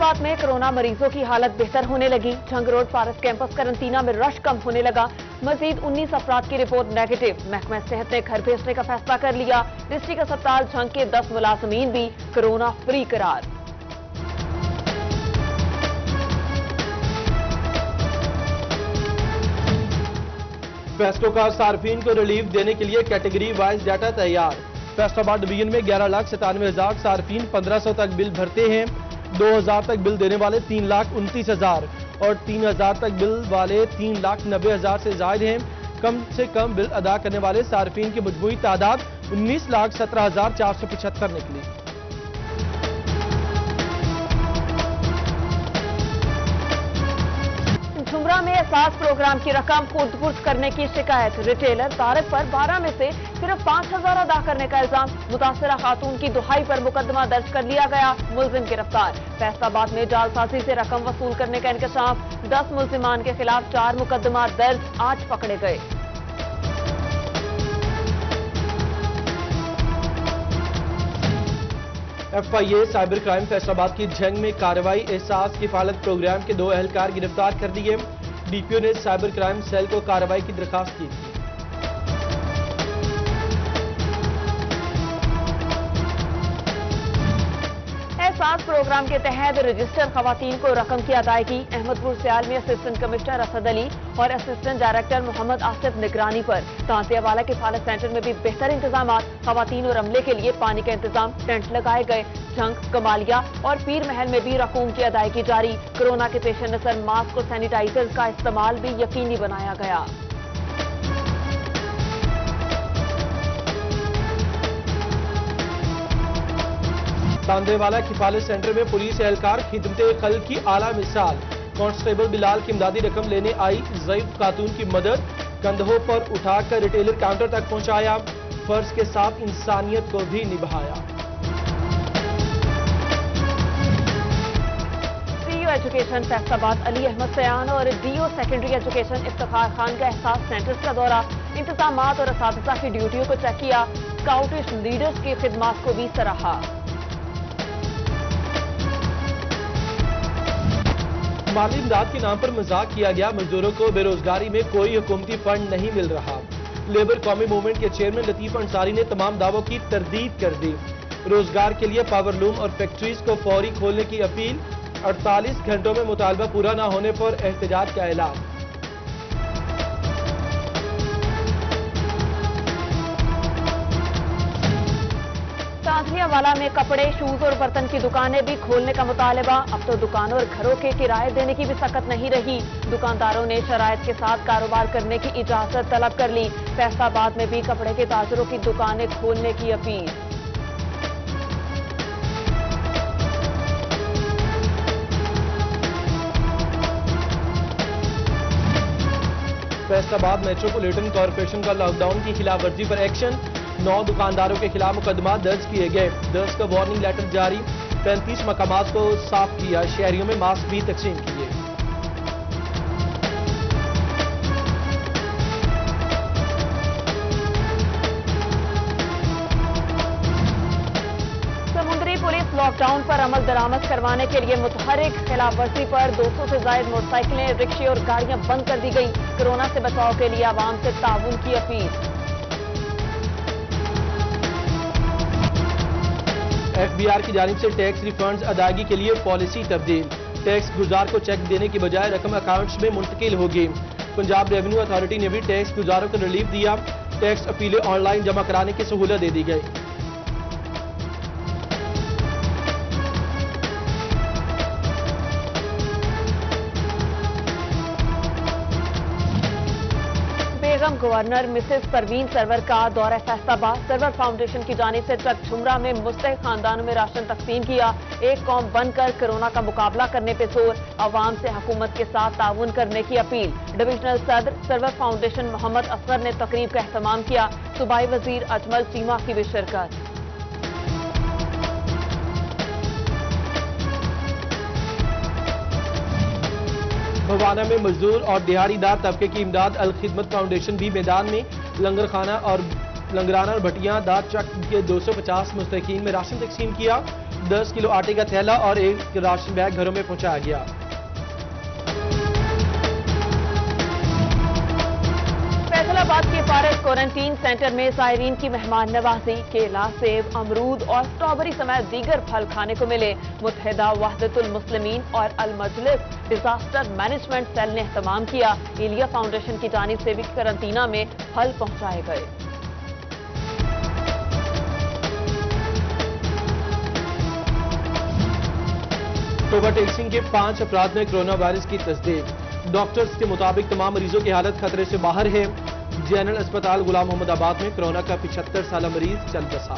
फैसलाबाद में कोरोना मरीजों की हालत बेहतर होने लगी। झंग रोड पारस कैंपस करंटीना में रश कम होने लगा। मजीद 19 अफराद की रिपोर्ट नेगेटिव। महकमा सेहत ने घर भेजने का फैसला कर लिया। डिस्ट्रिक्ट अस्पताल झंग के 10 मुलाजमीन भी कोरोना फ्री करार। फैसलों का सार्फिन को रिलीफ देने के लिए कैटेगरी वाइज डाटा तैयार। फैसलाबाद डिवीजन में 11,97,000 सार्फिन 1500 तक बिल भरते हैं। 2,000 तक बिल देने वाले 3,29,000 और 3,000 तक बिल वाले 3,90,000 से जायद हैं। कम से कम बिल अदा करने वाले सार्फिन की मजमूई तादाद 19,17,475 निकली। झुमरा में एहसास प्रोग्राम की रकम खुर्द करने की शिकायत। रिटेलर तारिफ पर 12 में से सिर्फ 5,000 अदा करने का इल्जाम। मुतासरा खातून की दुहाई पर मुकदमा दर्ज कर लिया गया। मुलजिम गिरफ्तार। फैसलाबाद में जालसाजी से रकम वसूल करने का इंकशाफ। 10 मुलजिमान के खिलाफ 4 मुकदमा दर्ज, 8 पकड़े गए। FIA साइबर क्राइम फैसलाबाद की झंग में कार्रवाई। एहसास किफालत प्रोग्राम के 2 एहलकार गिरफ्तार कर दिए। DPO ने साइबर क्राइम सेल को कार्रवाई की दरखास्त की थी। एहसास प्रोग्राम के तहत रजिस्टर खवातीन को रकम की अदायगी। अहमदपुर सियाल में असिस्टेंट कमिश्नर असद अली और असिस्टेंट डायरेक्टर मोहम्मद आसिफ निगरानी पर। तांतिया वाला किफालत सेंटर में भी बेहतर इंतजाम। खवातीन और अमले के लिए पानी का इंतजाम, टेंट लगाए गए। झंग, कमालिया और पीर महल में भी रकूम की अदायगी जारी। कोरोना के पेश नजर मास्क और सैनिटाइजर का इस्तेमाल भी यकीनी बनाया गया। तांदेवाला किफालत सेंटर में पुलिस एहलकार खिदमत खल की आला मिसाल। कांस्टेबल बिलाल की इमदादी रकम लेने आई ज़ईफ खातून की मदद। कंधों पर उठाकर रिटेलर काउंटर तक पहुंचाया। फर्ज के साथ इंसानियत को भी निभाया। CEO एजुकेशन फैसलाबाद अली अहमद सयान और DO secondary education Iftikhar Khan का एहसास सेंटर्स का दौरा। इंतजामात और असातिज़ा की ड्यूटियों को चेक किया। स्काउटिश लीडर्स की खिदमात को भी सराहा। माली इमदाद के नाम पर मजाक किया गया। मजदूरों को बेरोजगारी में कोई हुकूमती फंड नहीं मिल रहा। लेबर कौमी मूवमेंट के चेयरमैन लतीफ अंसारी ने तमाम दावों की तरदीद कर दी। रोजगार के लिए पावर लूम और फैक्ट्रीज को फौरी खोलने की अपील। 48 घंटों में मुतालबा पूरा न होने पर एहतजाज का ऐलान। वाला में कपड़े, शूज और बर्तन की दुकानें भी खोलने का मुतालबा। अब तो दुकानों और घरों के किराए देने की भी सख्त नहीं रही। दुकानदारों ने शराइत के साथ कारोबार करने की इजाजत तलब कर ली। फैसलाबाद में भी कपड़े के ताजरों की दुकानें खोलने की अपील। फैसलाबाद मेट्रोपॉलिटन कॉर्पोरेशन का लॉकडाउन की खिलाफ वर्जी पर एक्शन। 9 दुकानदारों के खिलाफ मुकदमा दर्ज किए गए। 10 का वार्निंग लेटर जारी। 35 मकामात को साफ किया। शहरियों में मास्क भी तकसीम किए। समुद्री पुलिस लॉकडाउन पर अमल दरामद करवाने के लिए मुतहरिक। खिलाफ वर्जी पर 200 से ज्यादा मोटरसाइकिलें, रिक्शे और गाड़ियां बंद कर दी गई। कोरोना से बचाव के लिए आवाम से ताउन की अपील। FBR की जानिब से टैक्स रिफंड्स अदायगी के लिए पॉलिसी तब्दील। टैक्स गुजार को चेक देने की बजाय रकम अकाउंट्स में मुंतकिल होगी। पंजाब रेवेन्यू अथॉरिटी ने भी टैक्स गुजारों को रिलीफ दिया। टैक्स अपीलें ऑनलाइन जमा कराने की सहूलत दे दी गई। गवर्नर मिसेस परवीन सरवर का दौरा फैसलाबाद। सरवर फाउंडेशन की जानिब से ट्रक झुमरा में मुस्तहिक खानदानों में राशन तकसीम किया। एक कौम बनकर कोरोना का मुकाबला करने पे जोर। अवाम से हुकूमत के साथ ताउन करने की अपील। डिविजनल सदर सरवर फाउंडेशन मोहम्मद असगर ने तकरीब का एहतमाम किया। सूबाई वजीर अजमल चीमा की भी शिरकत। भवाना में मजदूर और दिहाड़ीदार तबके की इमदाद। अल खिदमत फाउंडेशन भी मैदान में। लंगर खाना और लंगराना और भटिया दाद चक के 250 मुस्तकीन में राशन तकसीम किया। 10 किलो आटे का थैला और एक राशन बैग घरों में पहुंचाया गया। फैसलाबाद के फारस क्वारंटीन सेंटर में ज़ायरीन की मेहमान नवाजी, केला, सेब, अमरूद और स्ट्रॉबेरी समेत दीगर फल खाने को मिले। मुत्तहिदा वहदतुल मुस्लिमीन और अल मजलिस डिजास्टर मैनेजमेंट सेल ने एहतमाम किया। इलिया फाउंडेशन की जानिब से भी करंटीना में फल पहुंचाए गए। टोबा टेक्सिंग के 5 अपराध में कोरोना वायरस की तस्दीक। डॉक्टर्स के मुताबिक तमाम मरीजों की हालत खतरे से बाहर है। जनरल अस्पताल गुलाम मोहम्मद आबाद में कोरोना का 75 साल मरीज चल बसा।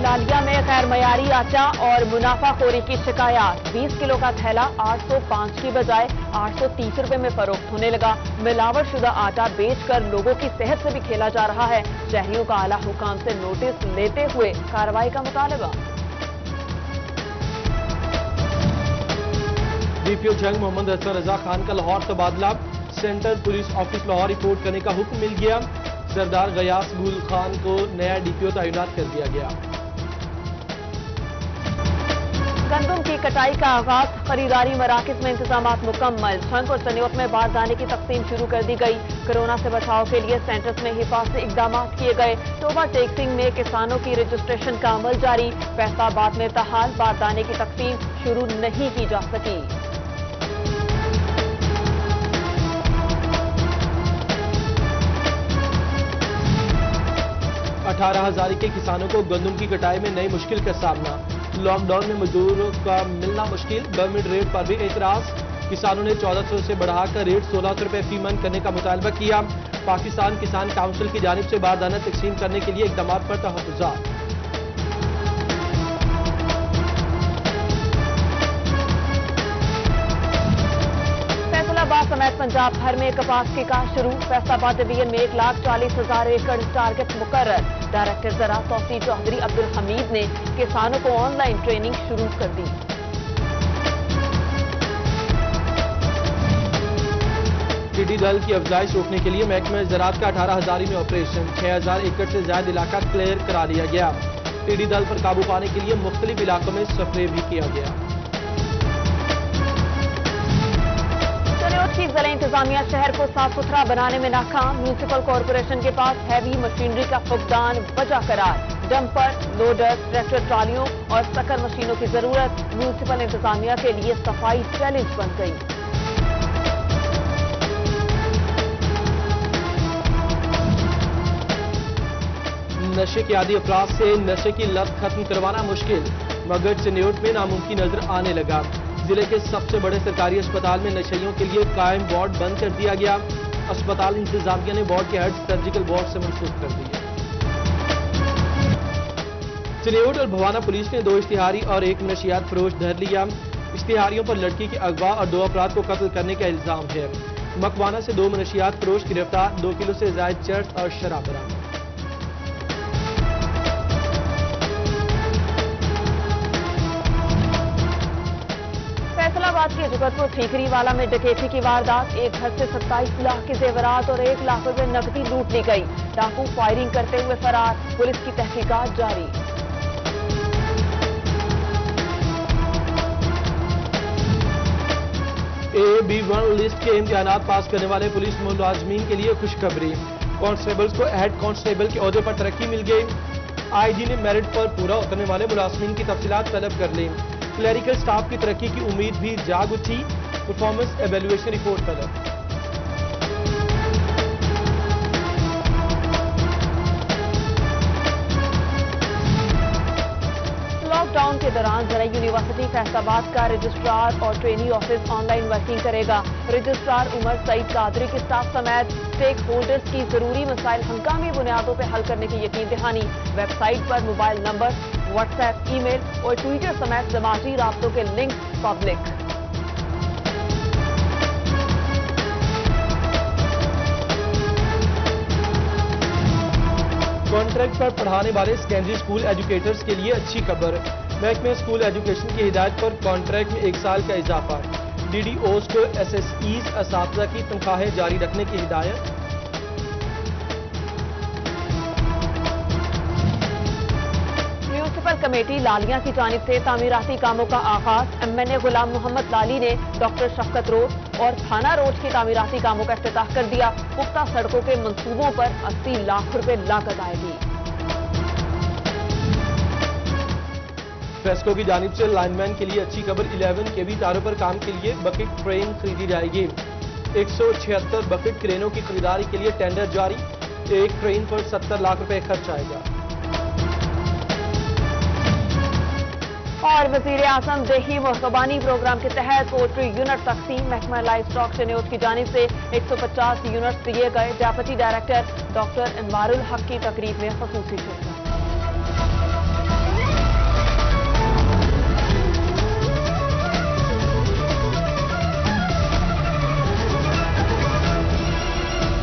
लालिया में गैर मयारी आटा और मुनाफाखोरी की शिकायत। 20 किलो का थैला 805 की बजाय 830 रुपए में फरोख्त होने लगा। मिलावट शुदा आटा बेचकर लोगों की सेहत से भी खेला जा रहा है। शहरियों का आला हुकाम से नोटिस लेते हुए कार्रवाई का मुतालबा। डीपीओ जंग मोहम्मद हसन रजा खान का लाहौर तबादला। Central police office Lahore report करने का हुक्म मिल गया। सरदार गयास गुल खान को नया डीपीओ तैनात कर दिया गया। गंदम की कटाई का आगाज। खरीदारी मराकज में इंतजामात मुकम्मल। छंग और चनियोत में बारदाने की तकसीम शुरू कर दी गई। कोरोना से बचाव के लिए सेंटर्स में हिफाजती इकदाम किए गए। टोबा टेक्सिंग में किसानों की रजिस्ट्रेशन का अमल जारी। फैसलाबाद में तहाल बारदाने की तकसीम शुरू नहीं की जा सकी। अठारह हज़ारी के किसानों को गंदम की कटाई में नई मुश्किल का सामना। लॉकडाउन में मजदूरों का मिलना मुश्किल। गवर्नमेंट रेट पर भी एतराज। किसानों ने 1400 से बढ़ाकर रेट 1600 रुपए फी मन करने का मुतालबा किया। पाकिस्तान किसान काउंसिल की जानिब से बारदाना तकसीम करने के लिए इकदाम पर तहफ़्फ़ुज़ात। फैसलाबाद समेत पंजाब भर में कपास की काश्त शुरू। फैसलाबाद डिवीजन में 1,40,000 एकड़ टारगेट मुकर्रर। डायरेक्टर ज़राअत तौसीफ चौधरी अब्दुल हमीद ने किसानों को ऑनलाइन ट्रेनिंग शुरू कर दी। टिड्डी दल की अफजाइश रोकने के लिए महकमा ज़राअत का 18 हज़ारी में ऑपरेशन। 6,000 एकड़ से ज्यादा इलाका क्लियर करा लिया गया। टिड्डी दल पर काबू पाने के लिए मुख्तलिफ इलाकों में स्प्रे भी किया गया। चीफ जिला इंतजामिया शहर को साफ सुथरा बनाने में नाकाम। म्यूनिसिपल कॉरपोरेशन के पास हैवी मशीनरी का फुकदान वजह करार। डंपर, लोडर, ट्रैक्टर ट्रालियों और सकर मशीनों की जरूरत। म्यूनिसिपल इंतजामिया के लिए सफाई चैलेंज बन गई। नशे के आदी अफराद से नशे की लत खत्म करवाना मुश्किल, मगर चनियोट में नामुमकिन नजर आने लगा। जिले के सबसे बड़े सरकारी अस्पताल में नशेइयों के लिए कायम वार्ड बंद कर दिया गया। अस्पताल इंतजामिया ने वार्ड के हेड सर्जिकल वार्ड से मनसूख कर दिए। चनियोट और भवाना पुलिस ने 2 इश्तिहारी और 1 मनशियात फरोश धर लिया। इश्तिहारियों पर लड़की के अगवा और 2 अफराद को कत्ल करने का इल्जाम है। मकवाना से 2 मनशियात फरोश गिरफ्तार। 2 किलो से ज्यादा चर्स और शराब बरामद। फैसलाबाद के जुगतपुर ठीकरी वाला में डकैती की वारदात। एक घर से 27 लाख के जेवरात और 1 लाख रुपए नकदी लूट ली गई। डाकू फायरिंग करते हुए फरार। पुलिस की तहकीकात जारी। AB1 लिस्ट के इम्तिहानात पास करने वाले पुलिस मुलाजमीन के लिए खुशखबरी। कांस्टेबल्स को हेड कांस्टेबल के ओहदे पर तरक्की मिल गई। आईजी ने मेरिट पर पूरा उतरने वाले मुलाजमीन की तफसीलात तलब कर ली। क्लरिकल स्टाफ की तरक्की की उम्मीद भी जाग उठी। परफॉर्मेंस एवेल्युएशन रिपोर्ट तलब। लॉकडाउन के दौरान ज़रा यूनिवर्सिटी फैसलाबाद का रजिस्ट्रार और ट्रेनी ऑफिस ऑनलाइन वर्किंग करेगा। रजिस्ट्रार उमर सईद कादरी के स्टाफ समेत स्टेक होल्डर्स की जरूरी मसाइल हंगामी बुनियादों पर हल करने की यकीन दहानी। वेबसाइट पर मोबाइल नंबर, व्हाट्सएप, ईमेल और ट्विटर समेत समाजी राब्तों के लिंक पब्लिक। कॉन्ट्रैक्ट पर पढ़ाने वाले सेकेंडरी स्कूल एजुकेटर्स के लिए अच्छी खबर। महकमे स्कूल एजुकेशन की हिदायत पर कॉन्ट्रैक्ट में 1 साल का इजाफा। DDOs کو SSEs اساتذہ کی تنخواہیں جاری رکھنے کی ہدایت۔ میونسپل کمیٹی لالیاں کی جانب سے تعمیراتی کاموں کا آغاز۔ MNA غلام محمد لالی نے ڈاکٹر شفقت روڈ اور تھانہ روڈ کے تعمیراتی کاموں کا افتتاح کر دیا۔ پختہ سڑکوں کے منصوبوں پر 80 لاکھ روپے لاگت آئے گی۔ فیسکو کی جانب سے لائن مین کے لیے اچھی خبر، 11 kV تاروں پر کام کے لیے بکٹ کرین خریدی جائے گی۔ 176 بکٹ کرینوں کی خریداری کے لیے ٹینڈر جاری، ایک کرین پر 70 لاکھ روپے خرچ آئے گا۔ اور وزیر اعظم دیہی محکمانی پروگرام کے تحت پولٹری یونٹ تقسیم۔ محکمہ لائف اسٹاک شنیوٹ کی جانب سے 150 یونٹ دیے گئے۔ ڈیپٹی ڈائریکٹر ڈاکٹر انوار الحق کی تقریب میں خصوصی شرکت۔